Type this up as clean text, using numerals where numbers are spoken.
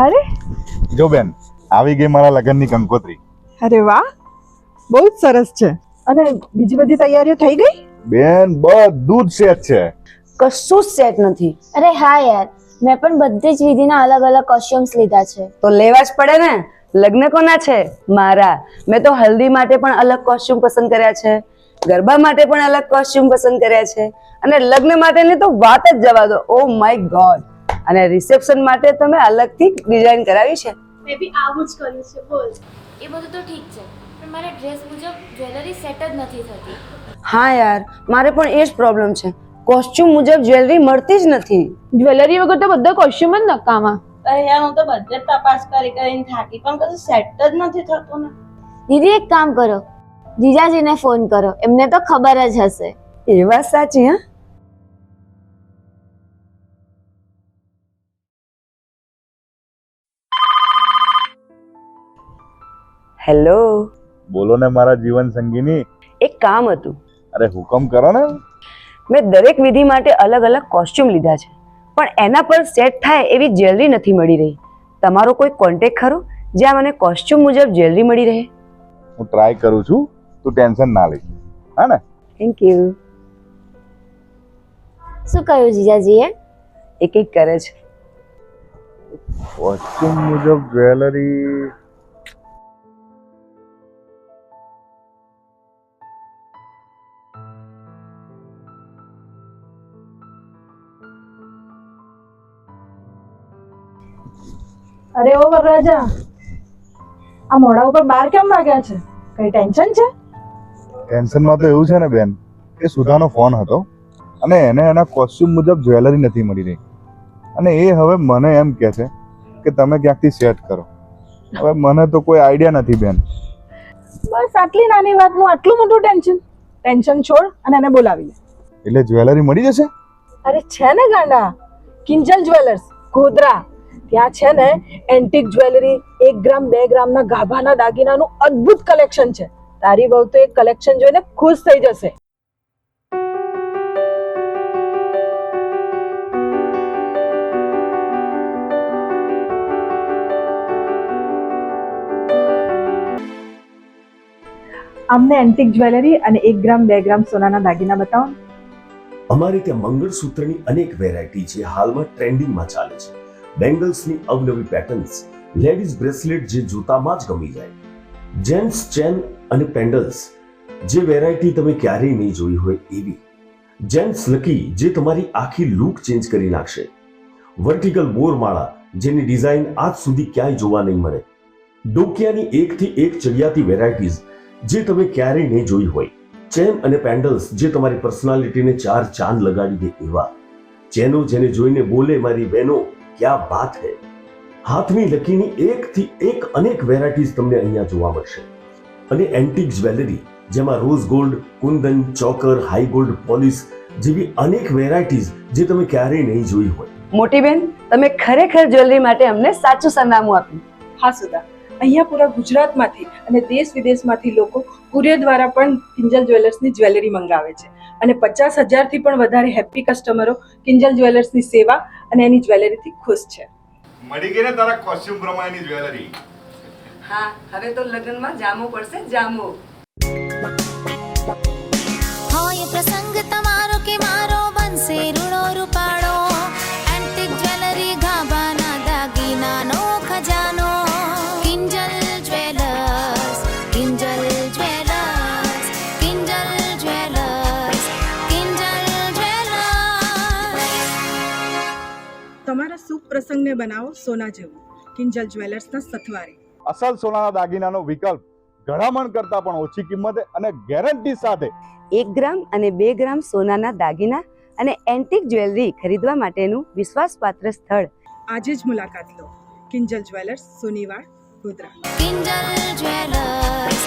અરે જો બેન, આવી ગઈ મારા લગ્નની કંકોત્રી. અરે વાહ, બહુ જ સરસ છે. અને બીજી બધી તૈયારીઓ થઈ ગઈ? બેન, બધું જ સેટ છે. કશું જ સેટ નથી. અરે હા યાર, મેં પણ બધી જ વિધિના અલગ અલગ કોસ્ટ્યુમ્સ લીધા છે. તો લેવા જ પડે ને. લગ્ન કોના છે? મારા. મેં તો હલ્દી માટે પણ અલગ કોસ્ટ્યુમ પસંદ કર્યા છે, ગરબા માટે પણ અલગ કોસ્ટ્યુમ પસંદ કર્યા છે, અને લગ્ન માટેની તો વાત જ જવા દો. Oh my God. અને રિસેપ્શન માટે તો મેં અલગથી ડિઝાઇન કરાવી છે. મેં બી આવું જ કર્યું છે. બોલ. એ બધું તો ઠીક છે, પણ મારા ડ્રેસ મુજબ જ્વેલરી સેટ જ નથી થતી. હા યાર, મારે પણ એ જ પ્રોબ્લેમ છે. કોસ્ટ્યુમ મુજબ જ્વેલરી મળતી જ નથી. જ્વેલરી વગર તો બધા કોસ્ટ્યુમ જ નકામા. અરે યાર, હું તો બધે તપાસ કરીને થાકી, પણ કશું સેટ જ નથી થતું ને. દીદી એક કામ કરો, જીજાજીને ફોન કરો, એમને તો ખબર જ હશે. એ વાત સાચી. હા, હેલો. બોલો ને મારા જીવન સંગીની. એક કામ હતું. અરે હુકમ કરો ને. મેં દરેક વિધિ માટે અલગ અલગ કોસ્ટ્યુમ લીધા છે, પણ એના પર સેટ થાય એવી જ્વેલરી નથી મળી રહી. તમારો કોઈ કોન્ટેક્ટ ખરો જ્યાં મને કોસ્ટ્યુમ મુજબ જ્વેલરી મળી રહે? હું ટ્રાય કરું છું, તું ટેન્શન ના લઈશ. હા ને? Thank you. શું કહ્યું જીજાજીએ? એક એક કરે છે. કોસ્ટ્યુમ મુજબ જ્વેલરી. અરે ઓ વરરાજા, આ મોઢા ઉપર બાર કેમ વાગ્યા છે? કઈ ટેન્શન છે? ટેન્શનમાં તો એવું છે ને બેન, કે સુધાનો ફોન હતો અને એને એના કોસ્ટ્યુમ મુજબ જ્વેલરી નથી મળી રહી, અને એ હવે મને એમ કહે છે કે તમે ક્યાંકથી સેટ કરો. હવે મને તો કોઈ આઈડિયા નથી બેન. બસ આટલી નાની વાતનું આટલું મોટું ટેન્શન? ટેન્શન છોડ અને એને બોલાવી લે. એટલે જ્વેલરી મળી જશે? અરે છે ને ગાંડા, કિંજલ જ્વેલર્સ, ગોધરા. ત્યાં છે ને એન્ટિક જ્વેલરી, 1 ગ્રામ 2 ગ્રામના ગાભાના દાગીનાનું અદ્ભુત કલેક્શન છે. તારી બહુ તો એક કલેક્શન જોઈને ખુશ થઈ જશે. અમને એન્ટિક જ્વેલરી અને 1 ગ્રામ 2 ગ્રામ સોનાના દાગીના બતાવો. અમારે ત્યાં મંગળસૂત્રની અનેક વેરાયટી છે, હાલમાં ટ્રેન્ડિંગમાં ચાલે છે. બેંગલ્સની અવનવી પેટર્ન્સ, લેડીઝ બ્રેસલેટ જે જોતામાં જ ગમી જાય, જેન્ટ્સ ચેન અને પેન્ડલ્સ જે વેરાયટી તમે ક્યારેય નહીં જોઈ હોય એવી, જેન્ટ્સ લકી જે તમારી આખી લુક ચેન્જ કરી નાખશે, વર્ટિકલ બોરમાળા જેની ડિઝાઇન આજ સુધી ક્યાંય જોવા નહીં મળે, ડોકિયાની એકથી એક ચડિયાતી વેરાયટીઝ જે તમે ક્યારેય નહીં જોઈ હોય, ચેન અને પેન્ડલ્સ જે તમારી પર્સનાલિટીને 4 ચાંદ લગાડી દે એવા, ચેનો જેને જોઈને બોલે મારી બહેનો ક્યાં બાત હૈ. હાથની લકીની એકથી એક અનેક વેરાયટીઝ તમને અહીંયા જોવા મળશે. અને એન્ટિક જ્વેલરી જેમાં rose gold, Kundan, choker, high gold polish જેવી અનેક વેરાયટીઝ જે તમે ક્યારેય નહીં જોઈ હોય. મોટી બેન, તમે ખરેખર જ્વેલરી માટે અમને સાચું સરનામું આપ્યું. હા સુધા, અહીંયા પૂરા ગુજરાતમાંથી અને દેશ વિદેશમાંથી લોકો કુરિયર દ્વારા પણ કિંજલ જ્વેલર્સની જ્વેલરી મંગાવે છે, અને 50,000થી પણ વધારે હેપી કસ્ટમરો કિંજલ જ્વેલર્સની સેવા અને એની જ્વેલરીથી ખુશ છે. મળી ગઈ ને તારા કોસ્ટ્યુમ પ્રમાણેની જ્વેલરી? હા, હવે તો લગ્નમાં જામો પડશે, જામો. હોય પ્રસંગ તમારો કે મારો બનશે રૂડો રૂપાળો, એન્ટિક જ્વેલરી ગાભાના દાગીનાનો ખજાનો. Kinjal jewellers, Kinjal jewellers, Kinjal jewellers, Kinjal jewellers. તમારા શુભ પ્રસંગને બનાવો સોના જેવું. કિંજલ જ્વેલર્સના સથવારે. અસલ સોનાના દાગીનાનો વિકલ્પ ઘડામણ કરતા પણ ઓછી કિંમતે અને ગેરંટી સાથે. 1 ગ્રામ અને 2 ગ્રામ સોનાના દાગીના અને એન્ટિક જ્વેલરી ખરીદવા માટેનું વિશ્વાસપાત્ર સ્થળ. આજે જ મુલાકાત લો. કિંજલ જ્વેલર્સ, સોનીવાડ, ગોધરા. કિંજલ જ્વેલર્સ.